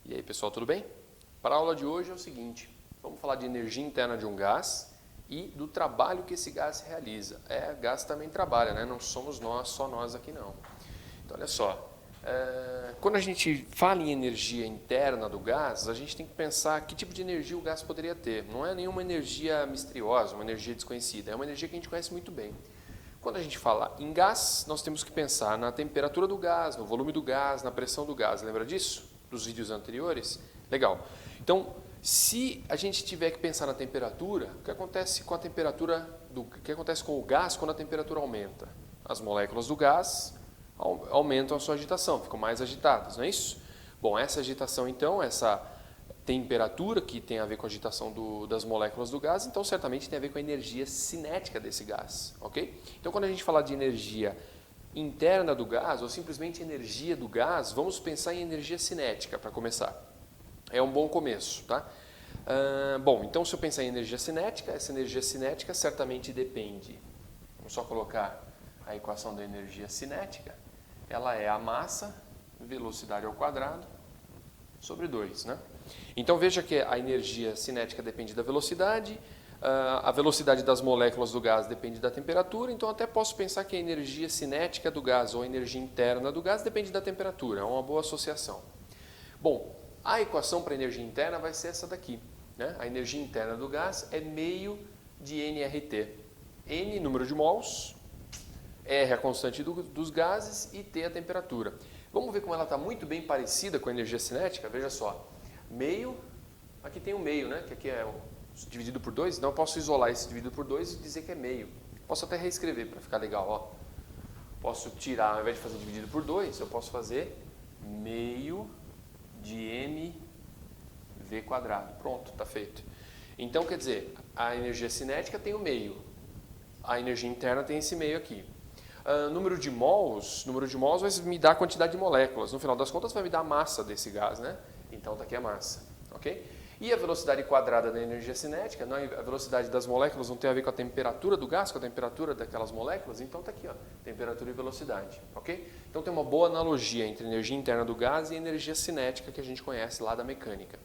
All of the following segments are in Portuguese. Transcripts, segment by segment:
E aí, pessoal, tudo bem? Para a aula de hoje é o seguinte, vamos falar de energia interna de um gás e do trabalho que esse gás realiza. Gás também trabalha, né? Não somos nós, só nós aqui não. Então, olha só, quando a gente fala em energia interna do gás, a gente tem que pensar que tipo de energia o gás poderia ter. Não é nenhuma energia misteriosa, uma energia desconhecida, é uma energia que a gente conhece muito bem. Quando a gente fala em gás, nós temos que pensar na temperatura do gás, no volume do gás, na pressão do gás. Lembra disso? Dos vídeos anteriores? Legal. Então, se a gente tiver que pensar na temperatura, o que acontece com a temperatura o que acontece com o gás quando a temperatura aumenta? As moléculas do gás aumentam a sua agitação, ficam mais agitadas, não é isso? Bom, essa agitação então, essa temperatura que tem a ver com a agitação das moléculas do gás, então certamente tem a ver com a energia cinética desse gás, ok? Então quando a gente fala de energia interna do gás ou simplesmente energia do gás, vamos pensar em energia cinética para começar. É um bom começo, tá? Bom, então se eu pensar em energia cinética, essa energia cinética certamente depende, vamos só colocar a equação da energia cinética, ela é a massa, velocidade ao quadrado, sobre 2, né? Então veja que a energia cinética depende da velocidade, a velocidade das moléculas do gás depende da temperatura, então até posso pensar que a energia cinética do gás ou a energia interna do gás depende da temperatura, é uma boa associação. Bom, a equação para a energia interna vai ser essa daqui, né? A energia interna do gás é meio de nRT. N, número de mols, R, a constante dos gases e T, a temperatura. Vamos ver como ela está muito bem parecida com a energia cinética? Veja só, meio, aqui tem um meio, né? Que aqui é dividido por 2, então eu posso isolar esse dividido por 2 e dizer que é meio. Posso até reescrever para ficar legal, ó. Posso tirar, ao invés de fazer dividido por 2, eu posso fazer meio de mv quadrado. Pronto, está feito. Então, quer dizer, a energia cinética tem o meio, a energia interna tem esse meio aqui. Número de mols vai me dar a quantidade de moléculas. No final das contas, vai me dar a massa desse gás, né? Então, está aqui a massa, ok? E a velocidade quadrada da energia cinética, não, a velocidade das moléculas não tem a ver com a temperatura do gás, com a temperatura daquelas moléculas, então está aqui, ó, temperatura e velocidade, ok? Então, tem uma boa analogia entre a energia interna do gás e a energia cinética que a gente conhece lá da mecânica.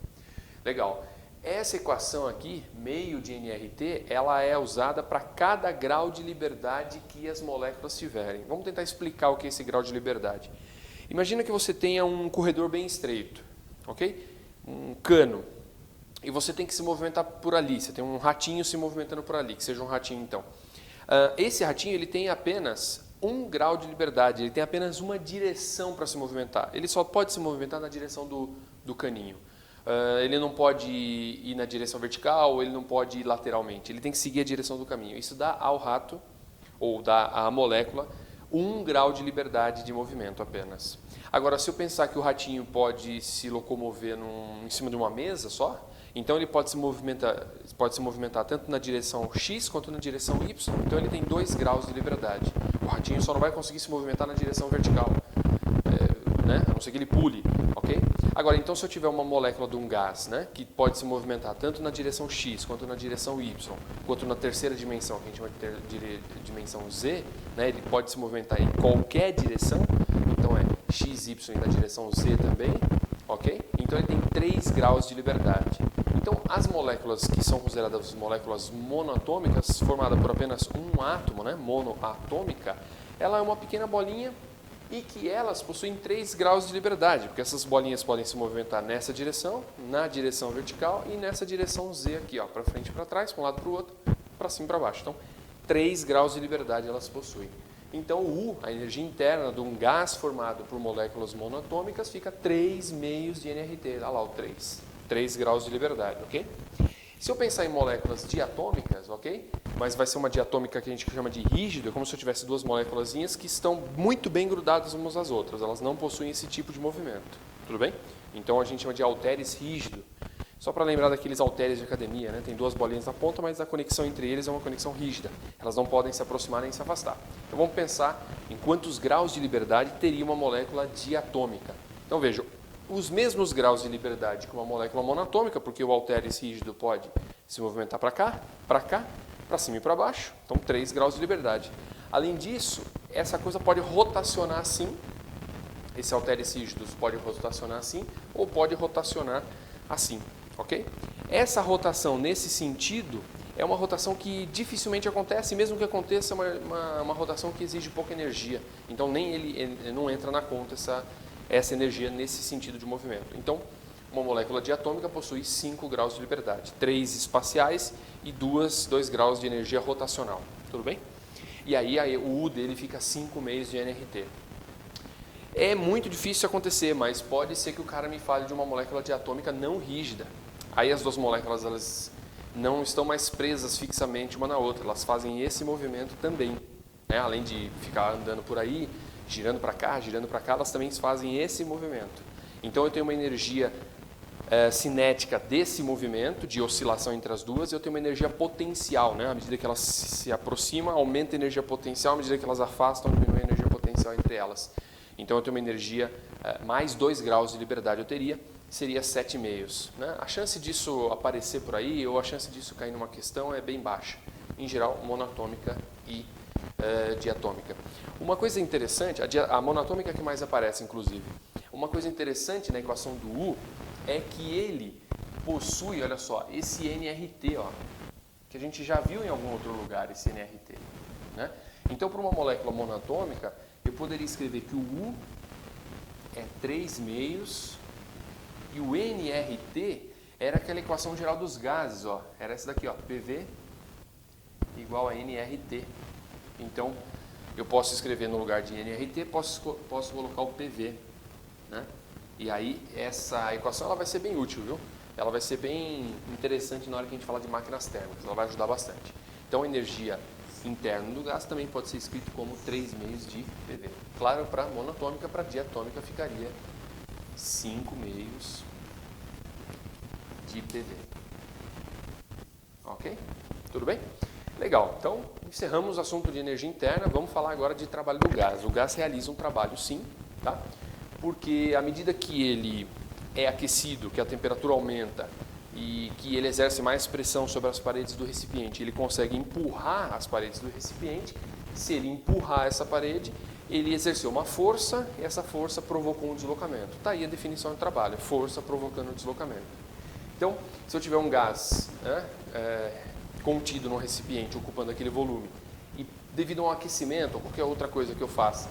Legal. Essa equação aqui, meio de nRT, ela é usada para cada grau de liberdade que as moléculas tiverem. Vamos tentar explicar o que é esse grau de liberdade. Imagina que você tenha um corredor bem estreito, ok? Um cano, e você tem que se movimentar por ali, você tem um ratinho se movimentando por ali, que seja um ratinho então. Esse ratinho ele tem apenas 1 grau de liberdade, ele tem apenas uma direção para se movimentar. Ele só pode se movimentar na direção do caninho. Ele não pode ir na direção vertical, ele não pode ir lateralmente, ele tem que seguir a direção do caminho. Isso dá ao rato, ou dá à molécula, 1 grau de liberdade de movimento apenas. Agora, se eu pensar que o ratinho pode se locomover em cima de uma mesa só, então ele pode se movimentar tanto na direção X quanto na direção Y, então ele tem 2 graus de liberdade. O ratinho só não vai conseguir se movimentar na direção vertical, né? A não ser que ele pule, ok? Agora, então, se eu tiver uma molécula de um gás, né, que pode se movimentar tanto na direção X, quanto na direção Y, quanto na terceira dimensão, que a gente chama de dimensão Z, né, ele pode se movimentar em qualquer direção, então é X, Y e na direção Z também, ok? Então, ele tem 3 graus de liberdade. Então, as moléculas que são consideradas moléculas monoatômicas, formada por apenas um átomo, né, monoatômica, ela é uma pequena bolinha e que elas possuem 3 graus de liberdade, porque essas bolinhas podem se movimentar nessa direção, na direção vertical e nessa direção Z aqui, ó, para frente e para trás, para um lado para o outro, para cima e para baixo. Então, 3 graus de liberdade elas possuem. Então, a energia interna de um gás formado por moléculas monoatômicas fica 3 meios de nRT, olha lá o 3. 3 graus de liberdade, ok? Se eu pensar em moléculas diatômicas, ok? Mas vai ser uma diatômica que a gente chama de rígido, é como se eu tivesse 2 moléculazinhas que estão muito bem grudadas umas às outras. Elas não possuem esse tipo de movimento, tudo bem? Então a gente chama de halteres rígido. Só para lembrar daqueles halteres de academia, né? Tem 2 bolinhas na ponta, mas a conexão entre eles é uma conexão rígida. Elas não podem se aproximar nem se afastar. Então vamos pensar em quantos graus de liberdade teria uma molécula diatômica. Então vejam, os mesmos graus de liberdade que uma molécula monatômica, porque o halteres rígido pode se movimentar para cá, para cima e para baixo. Então 3 graus de liberdade. Além disso, essa coisa pode rotacionar assim esse halteres rígidos pode rotacionar assim ou pode rotacionar assim, ok? Essa rotação nesse sentido é uma rotação que dificilmente acontece, mesmo que aconteça uma rotação que exige pouca energia. Então nem ele não entra na conta essa energia nesse sentido de movimento. Então uma molécula diatômica possui 5 graus de liberdade, 3 espaciais e 2 graus de energia rotacional. Tudo bem? E aí o U dele fica 5 meios de nRT. É muito difícil acontecer, mas pode ser que o cara me fale de uma molécula diatômica não rígida. Aí as duas moléculas elas não estão mais presas fixamente uma na outra, elas fazem esse movimento também. Né? Além de ficar andando por aí, girando para cá, elas também fazem esse movimento. Então eu tenho uma energia cinética desse movimento, de oscilação entre as duas, e eu tenho uma energia potencial, né? À medida que elas se aproximam, aumenta a energia potencial, à medida que elas afastam, diminui a energia potencial entre elas. Então eu tenho uma energia, mais 2 graus de liberdade eu teria, seria 7,5. Né? A chance disso aparecer por aí, ou a chance disso cair numa questão é bem baixa. Em geral, monatômica e diatômica. Uma coisa interessante, a monatômica é que mais aparece, inclusive. Uma coisa interessante na equação do U é que ele possui, olha só, esse nRT, ó, que a gente já viu em algum outro lugar, esse nRT. Né? Então, para uma molécula monatômica, eu poderia escrever que o U é 3,5 e o nRT era aquela equação geral dos gases, ó, era essa daqui, ó, PV igual a nRT. Então, eu posso escrever no lugar de nRT, posso colocar o PV. Né? E aí, essa equação ela vai ser bem útil, viu? Ela vai ser bem interessante na hora que a gente falar de máquinas térmicas, ela vai ajudar bastante. Então, a energia interna do gás também pode ser escrito como 3,5 de PV. Claro, para monatômica, para diatômica ficaria 5,5 de PV. Ok? Tudo bem? Legal, então encerramos o assunto de energia interna, vamos falar agora de trabalho do gás. O gás realiza um trabalho sim, tá? Porque à medida que ele é aquecido, que a temperatura aumenta e que ele exerce mais pressão sobre as paredes do recipiente, ele consegue empurrar as paredes do recipiente. Se ele empurrar essa parede, ele exerceu uma força e essa força provocou um deslocamento. Está aí a definição de trabalho, força provocando o deslocamento. Então, se eu tiver um gás, né, contido no recipiente, ocupando aquele volume, e devido a um aquecimento ou qualquer outra coisa que eu faça,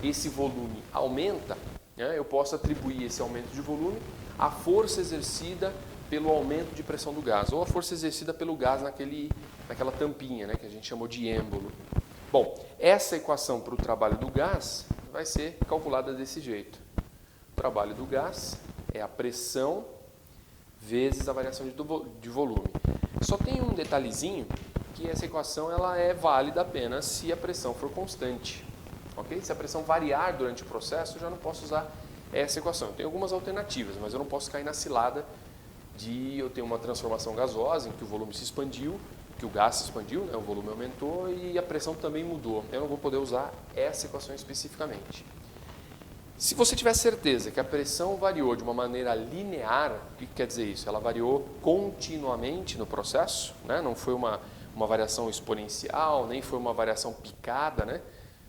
esse volume aumenta, né, eu posso atribuir esse aumento de volume à força exercida pelo aumento de pressão do gás, ou a força exercida pelo gás naquela tampinha, né, que a gente chamou de êmbolo. Bom, essa equação para o trabalho do gás vai ser calculada desse jeito. O trabalho do gás é a pressão vezes a variação de volume. Só tem um detalhezinho, que essa equação ela é válida apenas se a pressão for constante. Okay? Se a pressão variar durante o processo, eu já não posso usar essa equação. Tem algumas alternativas, mas eu não posso cair na cilada de eu ter uma transformação gasosa em que o volume se expandiu, que o gás se expandiu, né, o volume aumentou e a pressão também mudou. Eu não vou poder usar essa equação especificamente. Se você tiver certeza que a pressão variou de uma maneira linear, o que quer dizer isso? Ela variou continuamente no processo, né? Não foi uma variação exponencial, nem foi uma variação picada, né?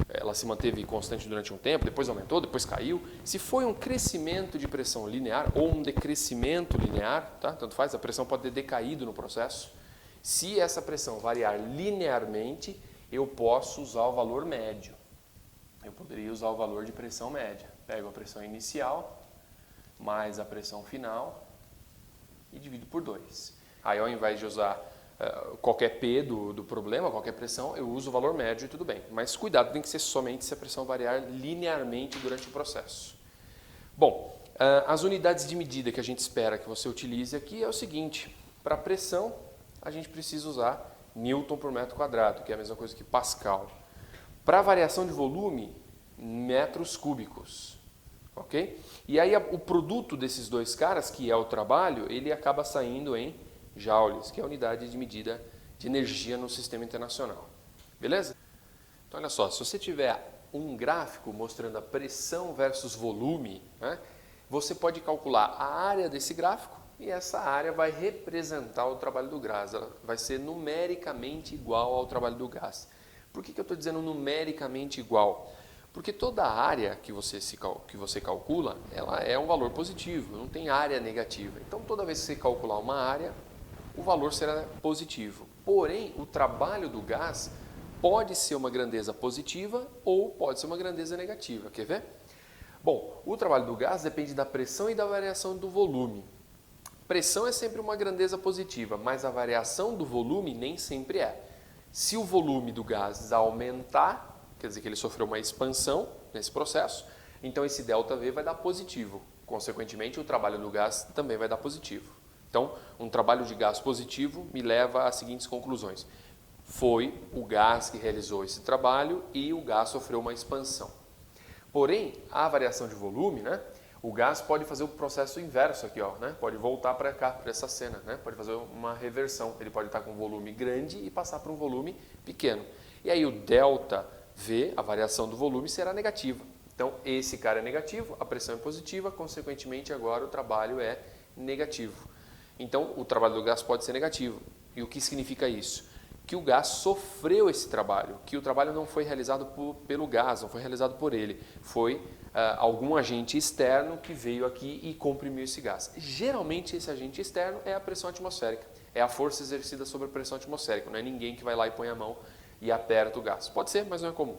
Ela se manteve constante durante um tempo, depois aumentou, depois caiu. Se foi um crescimento de pressão linear ou um decrescimento linear, tá? Tanto faz, a pressão pode ter decaído no processo. Se essa pressão variar linearmente, eu posso usar o valor médio. Eu poderia usar o valor de pressão média. Pego a pressão inicial mais a pressão final e divido por 2. Aí, ao invés de usar qualquer P do problema, qualquer pressão, eu uso o valor médio e tudo bem. Mas cuidado, tem que ser somente se a pressão variar linearmente durante o processo. Bom, as unidades de medida que a gente espera que você utilize aqui é o seguinte. Para pressão, a gente precisa usar Newton por metro quadrado, que é a mesma coisa que Pascal. Para variação de volume, metros cúbicos. Ok? E aí o produto desses dois caras, que é o trabalho, ele acaba saindo em joules, que é a unidade de medida de energia no sistema internacional. Beleza? Então olha só, se você tiver um gráfico mostrando a pressão versus volume, né, você pode calcular a área desse gráfico e essa área vai representar o trabalho do gás, ela vai ser numericamente igual ao trabalho do gás. Por que eu estou dizendo numericamente igual? Porque toda área que você calcula, ela é um valor positivo, não tem área negativa. Então, toda vez que você calcular uma área, o valor será positivo. Porém, o trabalho do gás pode ser uma grandeza positiva ou pode ser uma grandeza negativa. Quer ver? Bom, o trabalho do gás depende da pressão e da variação do volume. Pressão é sempre uma grandeza positiva, mas a variação do volume nem sempre é. Se o volume do gás aumentar, quer dizer que ele sofreu uma expansão nesse processo, então esse ΔV vai dar positivo. Consequentemente, o trabalho do gás também vai dar positivo. Então, um trabalho de gás positivo me leva às seguintes conclusões. Foi o gás que realizou esse trabalho e o gás sofreu uma expansão. Porém, a variação de volume, né? O gás pode fazer o processo inverso aqui, ó, né? Pode voltar para cá, para essa cena, né? Pode fazer uma reversão. Ele pode estar com um volume grande e passar para um volume pequeno. E aí o ΔV, a variação do volume, será negativa. Então, esse cara é negativo, a pressão é positiva, consequentemente, agora o trabalho é negativo. Então, o trabalho do gás pode ser negativo. E o que significa isso? Que o gás sofreu esse trabalho, que o trabalho não foi realizado pelo gás, não foi realizado por ele, foi algum agente externo que veio aqui e comprimiu esse gás. Geralmente esse agente externo é a pressão atmosférica, é a força exercida sobre a pressão atmosférica, não é ninguém que vai lá e põe a mão e aperta o gás. Pode ser, mas não é comum.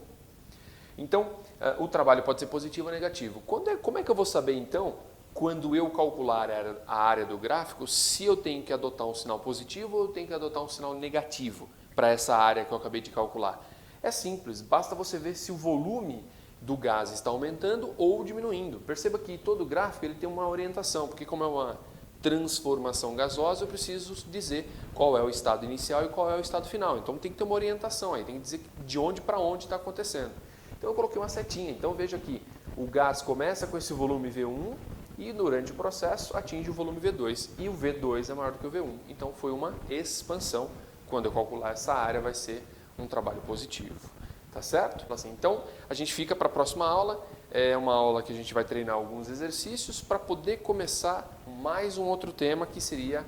Então, o trabalho pode ser positivo ou negativo. Como é que eu vou saber então, quando eu calcular a área do gráfico, se eu tenho que adotar um sinal positivo ou eu tenho que adotar um sinal negativo para essa área que eu acabei de calcular? É simples, basta você ver se o volume do gás está aumentando ou diminuindo. Perceba que todo gráfico ele tem uma orientação, porque como é uma transformação gasosa, eu preciso dizer qual é o estado inicial e qual é o estado final. Então tem que ter uma orientação aí, tem que dizer de onde para onde está acontecendo. Então eu coloquei uma setinha, então veja aqui, o gás começa com esse volume V1, e durante o processo atinge o volume V2 e o V2 é maior do que o V1. Então foi uma expansão. Quando eu calcular essa área vai ser um trabalho positivo. Tá certo? Então a gente fica para a próxima aula. É uma aula que a gente vai treinar alguns exercícios para poder começar mais um outro tema que seria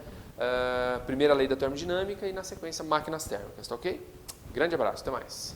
a primeira lei da termodinâmica e na sequência máquinas térmicas. Tá ok? Grande abraço, até mais.